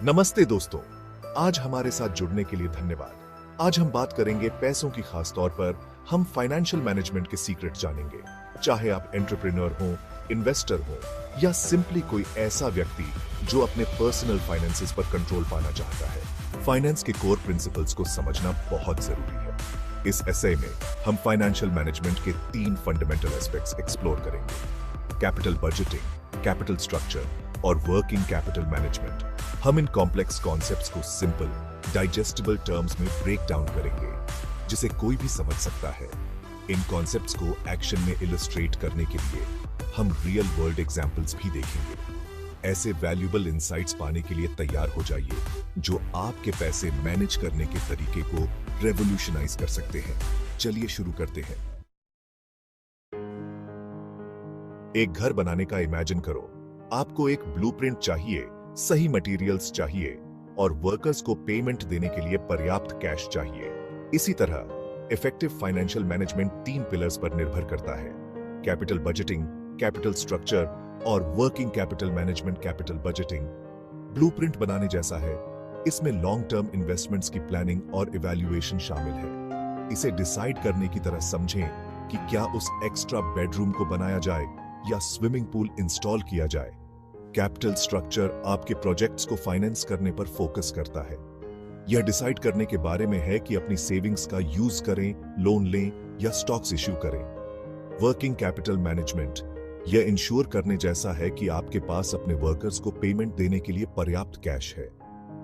नमस्ते दोस्तों, आज हमारे साथ जुड़ने के लिए धन्यवाद। आज हम बात करेंगे पैसों की, खास तौर पर हम फाइनेंशियल मैनेजमेंट के सीक्रेट जानेंगे। चाहे आप एंटरप्रेन्योर हो, इन्वेस्टर हो या सिंपली कोई ऐसा व्यक्ति जो अपने पर्सनल फाइनेंसेस पर कंट्रोल पाना चाहता है, फाइनेंस के कोर प्रिंसिपल्स को समझना बहुत जरूरी है। इस एसे में हम फाइनेंशियल मैनेजमेंट के 3 फंडामेंटल एस्पेक्ट्स एक्सप्लोर करेंगे: कैपिटल बजटिंग, कैपिटल स्ट्रक्चर और वर्किंग कैपिटल मैनेजमेंट। हम इन कॉम्प्लेक्स कॉन्सेप्ट्स को सिंपल, डाइजेस्टिबल टर्म्स में ब्रेक डाउन करेंगे, जिसे कोई भी समझ सकता है। इन कॉन्सेप्ट्स को एक्शन में इलस्ट्रेट करने के लिए हम रियल वर्ल्ड एग्जांपल्स भी देखेंगे। ऐसे वैल्यूएबल इंसाइट्स पाने के लिए तैयार हो जाइए, जो आपके पैसे मैनेज करने के तरीके को रेवोल्यूशनाइज कर सकते हैं। चलिए शुरू करते हैं। एक घर बनाने का इमेजिन करो। आपको एक ब्लूप्रिंट चाहिए, सही मटेरियल्स चाहिए और वर्कर्स को पेमेंट देने के लिए पर्याप्त कैश चाहिए। इसी तरह इफेक्टिव फाइनेंशियल मैनेजमेंट 3 पिलर्स पर निर्भर करता है: कैपिटल बजटिंग, कैपिटल स्ट्रक्चर और working capital management. Capital budgeting blueprint बनाने जैसा है। इसमें लॉन्ग टर्म इन्वेस्टमेंट्स की प्लानिंग और इवैल्यूएशन शामिल है। इसे डिसाइड करने की तरह समझें कि क्या उस एक्स्ट्रा बेडरूम को बनाया जाए या स्विमिंग पूल इंस्टॉल किया जाए। कैपिटल स्ट्रक्चर आपके प्रोजेक्ट्स को फाइनेंस करने पर फोकस करता है। यह डिसाइड करने के बारे में है कि अपनी सेविंग्स का यूज करें, लोन लें या स्टॉक्स इश्यू करें। वर्किंग कैपिटल मैनेजमेंट यह इंश्योर करने जैसा है कि आपके पास अपने वर्कर्स को पेमेंट देने के लिए पर्याप्त कैश है।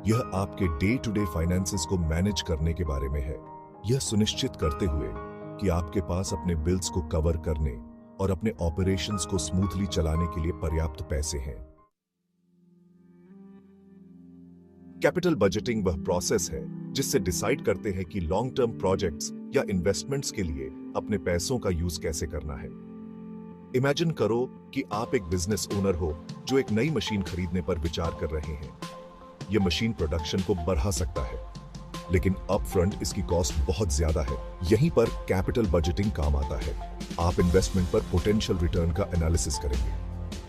यह आपके डे टू डे फाइनेंसेस को मैनेज करने के बारे में है, यह सुनिश्चित करते हुए कि आपके पास अपने बिल्स को कवर करने और अपने ऑपरेशंस को स्मूथली चलाने के लिए पर्याप्त पैसे हैं। कैपिटल बजटिंग वह प्रोसेस है जिससे डिसाइड करते हैं कि लॉन्ग टर्म प्रोजेक्ट्स या इन्वेस्टमेंट्स के लिए अपने पैसों का यूज कैसे करना है। इमेजिन करो कि आप एक बिजनेस ओनर हो जो एक नई मशीन खरीदने पर विचार कर रहे हैं। यह मशीन प्रोडक्शन को बढ़ा सकता है, लेकिन अप फ्रंट इसकी कॉस्ट बहुत ज्यादा है। यहीं पर कैपिटल बजटिंग काम आता है। आप इन्वेस्टमेंट पर पोटेंशियल रिटर्न का एनालिसिस करेंगे।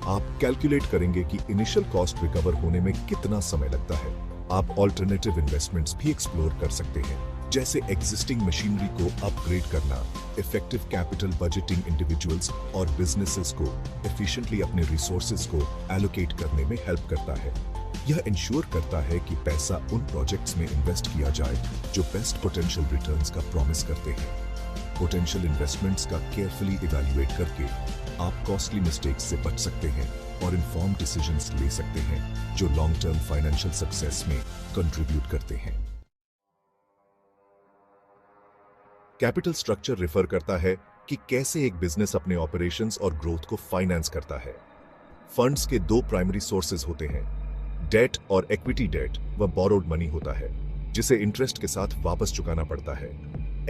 आप कैलकुलेट करेंगे कि इनिशियल कॉस्ट रिकवर होने में कितना समय लगता है। आप ऑल्टरनेटिव इन्वेस्टमेंट्स भी एक्सप्लोर कर सकते हैं, जैसे एग्जिस्टिंग मशीनरी को अपग्रेड करना। इफेक्टिव कैपिटल बजटिंग इंडिविजुअल्स और बिजनेसेस को एफिशिएंटली अपने रिसोर्सेज को एलोकेट करने में हेल्प करता है। यह इंश्योर करता है कि पैसा उन प्रोजेक्ट्स में इन्वेस्ट किया जाए जो बेस्ट पोटेंशियल रिटर्न्स का प्रॉमिस करते हैं। पोटेंशियल इन्वेस्टमेंट्स का केयरफुली इवैल्यूएट करके आप कॉस्टली मिस्टेक्स से बच सकते हैं और इन्फॉर्म डिसीजंस ले सकते हैं जो लॉन्ग टर्म फाइनेंशियल सक्सेस में कंट्रीब्यूट करते हैं। कैपिटल स्ट्रक्चर रिफर करता है कि कैसे एक बिजनेस अपने ऑपरेशंस और ग्रोथ को फाइनेंस करता है। फंड्स के 2 प्राइमरी सोर्सेज होते हैं: डेट और इक्विटी। डेट वह बोरोड मनी होता है जिसे इंटरेस्ट के साथ वापस चुकाना पड़ता है।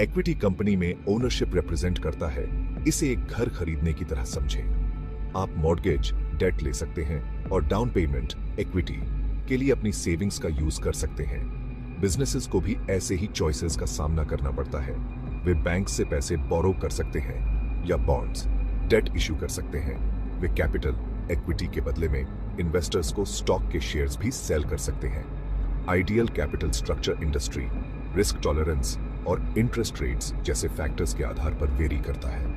इक्विटी कंपनी में ओनरशिप रिप्रेजेंट करता है। इसे एक घर खरीदने की तरह समझें। आप मॉर्गेज, डेट ले सकते हैं और डाउन पेमेंट, इक्विटी के लिए अपनी सेविंग्स का यूज कर सकते हैं। बिजनेसेस को भी ऐसे ही चॉइसेस का सामना करना पड़ता है। वे बैंक से पैसे बोरो कर सकते हैं या बॉन्ड्स, डेट इश्यू कर सकते हैं। वे कैपिटल, इक्विटी के बदले में इन्वेस्टर्स को स्टॉक के शेयर्स भी सेल कर सकते हैं। Ideal capital structure industry, risk tolerance और इंटरेस्ट रेट्स जैसे फैक्टर्स के आधार पर वेरी करता है।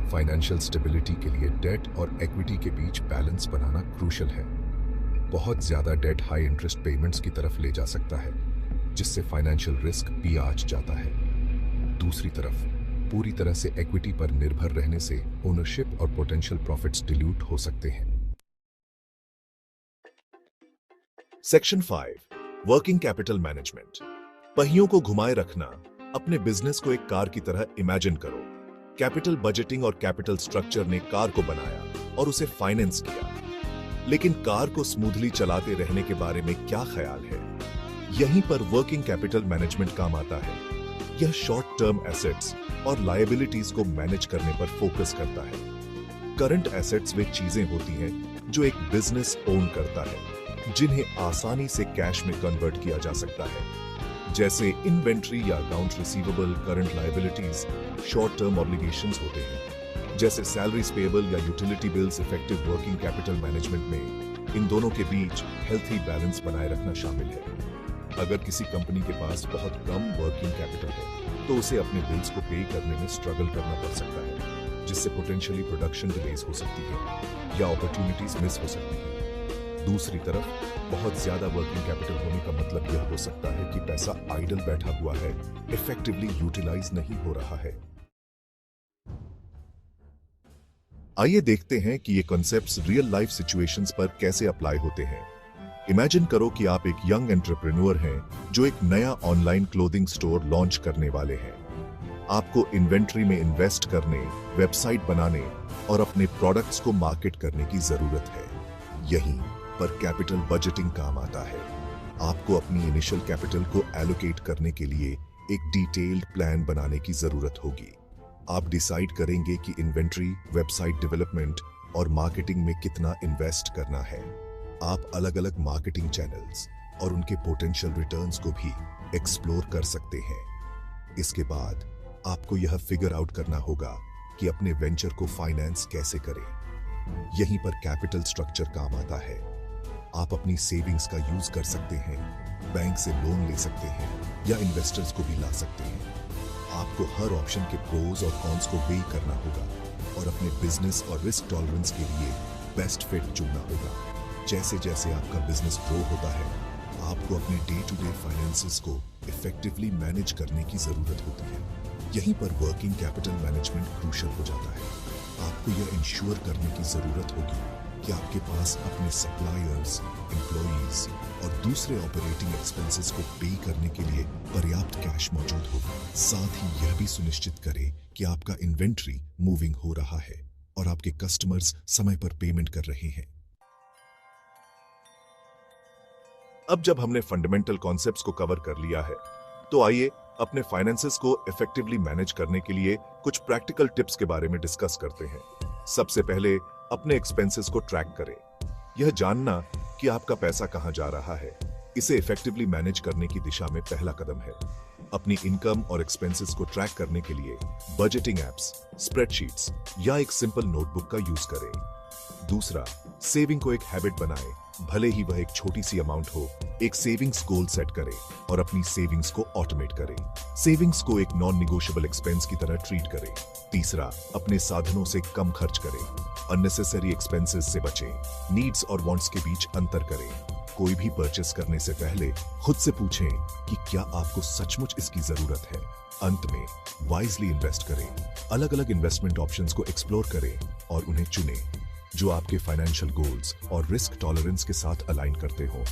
फाइनेंशियल स्टेबिलिटी के लिए डेट और इक्विटी के बीच बैलेंस बनाना क्रूशियल है। बहुत ज्यादा डेट हाई इंटरेस्ट पेमेंट्स की तरफ ले जा सकता है, जिससे फाइनेंशियल रिस्क भी आ जाता है। दूसरी तरफ पूरी तरह से इक्विटी पर निर्भर रहने से ओनरशिप और पोटेंशियल प्रॉफिट्स डिल्यूट हो सकते हैं। Section 5, working capital management. पहियों को घुमाए रखना। अपने बिजनेस को एक कार की तरह इमेजिन करो। कैपिटल बजटिंग और कैपिटल स्ट्रक्चर ने कार को बनाया और उसे फाइनेंस किया, लेकिन कार को स्मूथली चलाते रहने के बारे में क्या ख्याल है? यहीं पर वर्किंग कैपिटल मैनेजमेंट काम आता है। यह शॉर्ट टर्म एसेट्स और लायबिलिटीज को मैनेज करने पर फोकस करता है। करंट एसेट्स वे चीजें होती हैं जो एक बिजनेस ओन करता है, जिन्हें आसानी से कैश में कन्वर्ट किया जा सकता है, जैसे इन्वेंट्री या accounts receivable. Current liabilities short term obligations होते हैं, जैसे सैलरीज पेएबल या utility bills. Effective working capital management में इन दोनों के बीच हेल्थी बैलेंस बनाए रखना शामिल है। अगर किसी कंपनी के पास बहुत कम वर्किंग कैपिटल है तो उसे अपने बिल्स को पे करने में स्ट्रगल करना पड़ सकता है, जिससे पोटेंशियली प्रोडक्शन डिलेज हो सकती है या अपॉर्चुनिटीज मिस हो सकती है। दूसरी तरफ बहुत ज्यादा वर्किंग कैपिटल होने का मतलब यह हो सकता है कि पैसा आइडल बैठा हुआ है, इफेक्टिवली यूटिलाइज नहीं हो रहा है। आइए देखते हैं कि ये कॉन्सेप्ट्स रियल लाइफ सिचुएशंस पर कैसे अप्लाई होते हैं। इमेजिन करो कि आप एक यंग एंटरप्रेन्योर हैं जो एक नया ऑनलाइन क्लोथिंग स्टोर लॉन्च करने वाले हैं। आपको इन्वेंट्री में इन्वेस्ट करने, वेबसाइट बनाने और अपने प्रोडक्ट्स को मार्केट करने की जरूरत है। यहीं पर कैपिटल बजटिंग काम आता है। आपको अपनी इनिशियल कैपिटल को एलोकेट करने के लिए एक डिटेल्ड प्लान बनाने की जरूरत होगी। आप डिसाइड करेंगे कि इन्वेंट्री, वेबसाइट डेवलपमेंट और मार्केटिंग में कितना इन्वेस्ट करना है। आप अलग अलग मार्केटिंग चैनल्स और उनके पोटेंशियल रिटर्न्स को भी एक्सप्लोर कर सकते हैं। इसके बाद आपको यह फिगर आउट करना होगा कि अपने वेंचर को फाइनेंस कैसे करें। यहीं पर कैपिटल स्ट्रक्चर काम आता है। आप अपनी सेविंग्स का यूज कर सकते हैं, बैंक से लोन ले सकते हैं या इन्वेस्टर्स को भी ला सकते हैं। आपको हर ऑप्शन के प्रोज और कॉन्स को वेई करना होगा और अपने बिजनेस और रिस्क टॉलरेंस के लिए बेस्ट फिट चुनना होगा। जैसे जैसे आपका बिजनेस ग्रो होता है, आपको अपने डे टू डे फाइनेंसेस को इफेक्टिवली मैनेज करने की जरूरत होती है। यहीं पर वर्किंग कैपिटल मैनेजमेंट क्रूशियल हो जाता है। आपको यह इंश्योर करने की जरूरत होगी कि आपके पास अपने सप्लायर्स, एम्प्लॉइज और दूसरे ऑपरेटिंग एक्सपेंसेस को पे करने के लिए पर्याप्त कैश मौजूद हो। साथ ही यह भी सुनिश्चित करें कि आपका इन्वेंट्री मूविंग हो रहा है और आपके कस्टमर्स समय पर पेमेंट कर रहे हैं। अब जब हमने फंडामेंटल कॉन्सेप्ट्स को कवर कर लिया है, तो आइए अपने फाइनेंसेस को इफेक्टिवली मैनेज करने के लिए कुछ प्रैक्टिकल टिप्स के बारे में डिस्कस करते हैं। सबसे पहले अपने एक्सपेंसेस को ट्रैक करें। यह जानना कि आपका पैसा कहां जा रहा है, इसे इफेक्टिवली मैनेज करने की दिशा में पहला कदम है। अपनी इनकम और एक्सपेंसेस को ट्रैक करने के लिए बजटिंग एप्स, स्प्रेडशीट्स या एक सिंपल नोटबुक का यूज करें। दूसरा, सेविंग को एक हैबिट बनाएं। भले ही वह एक छोटी सी अमाउंट हो, एक सेविंग्स गोल सेट करें और अपनी सेविंग्स को ऑटोमेट करें। सेविंग्स को एक नॉन निगोशिएबल एक्सपेंस की तरह ट्रीट करें। तीसरा, अपने साधनों से कम खर्च करें। अननेसेसरी एक्सपेंसेस से बचें। नीड्स और वांट्स के बीच अंतर करें। कोई भी परचेस करने से पहले खुद से पूछें कि क्या आपको सचमुच इसकी जरूरत है। अंत में वाइजली इन्वेस्ट करें। अलग अलग इन्वेस्टमेंट ऑप्शंस को एक्सप्लोर करें और उन्हें चुनें जो आपके फाइनेंशियल गोल्स और रिस्क टॉलरेंस के साथ अलाइन करते हो।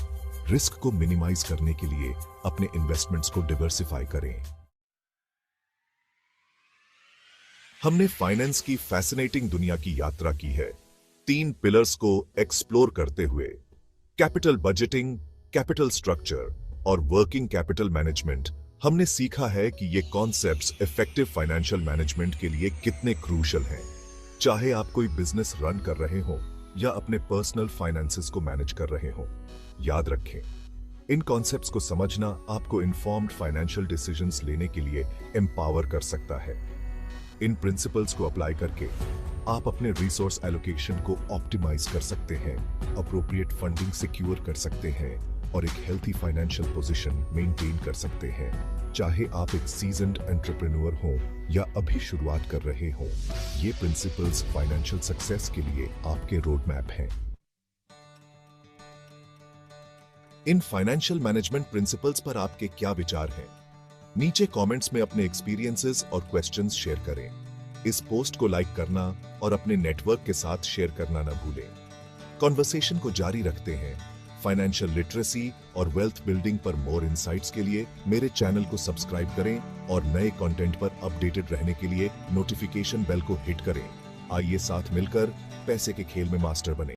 रिस्क को मिनिमाइज करने के लिए अपने इन्वेस्टमेंट्स को डिवर्सिफाई करें। हमने फाइनेंस की फैसिनेटिंग दुनिया की यात्रा की है, 3 पिलर्स को एक्सप्लोर करते हुए। कैपिटल बजटिंग, कैपिटल स्ट्रक्चर और वर्किंग कैपिटल मैनेजमेंट। हमने सीखा है कि ये कॉन्सेप्ट्स इफेक्टिव फाइनेंशियल मैनेजमेंट के लिए कितने क्रूशियल हैं। चाहे आप कोई बिजनेस रन कर रहे हो या अपने पर्सनल फाइनेंसेस को मैनेज कर रहे हो, याद रखें, इन कॉन्सेप्ट्स को समझना आपको इन्फॉर्म्ड फाइनेंशियल डिसीजंस लेने के लिए एम्पावर कर सकता है। इन प्रिंसिपल्स को अप्लाई करके आप अपने रिसोर्स एलोकेशन को ऑप्टिमाइज कर सकते हैं, अप्रोप्रिएट फंडिंग सिक्योर कर सकते हैं और एक हेल्थी फाइनेंशियल पोजीशन मेंटेन कर सकते हैं। चाहे आप एक सीजन्ड एंटरप्रेन्योर हो या अभी शुरुआत कर रहे हो, ये प्रिंसिपल्स फाइनेंशियल सक्सेस के लिए आपके रोड मैप हैं। इन फाइनेंशियल मैनेजमेंट प्रिंसिपल्स पर आपके क्या विचार हैं? नीचे कमेंट्स में अपने एक्सपीरियंसेस और क्वेश्चंस शेयर करें। इस पोस्ट को लाइक करना और अपने नेटवर्क के साथ शेयर करना न भूलें। कॉन्वर्सेशन को जारी रखते हैं। फाइनेंशियल लिटरेसी और वेल्थ बिल्डिंग पर मोर इनसाइट्स के लिए मेरे चैनल को सब्सक्राइब करें और नए कंटेंट पर अपडेटेड रहने के लिए नोटिफिकेशन बेल को हिट करें। आइए साथ मिलकर पैसे के खेल में मास्टर बने।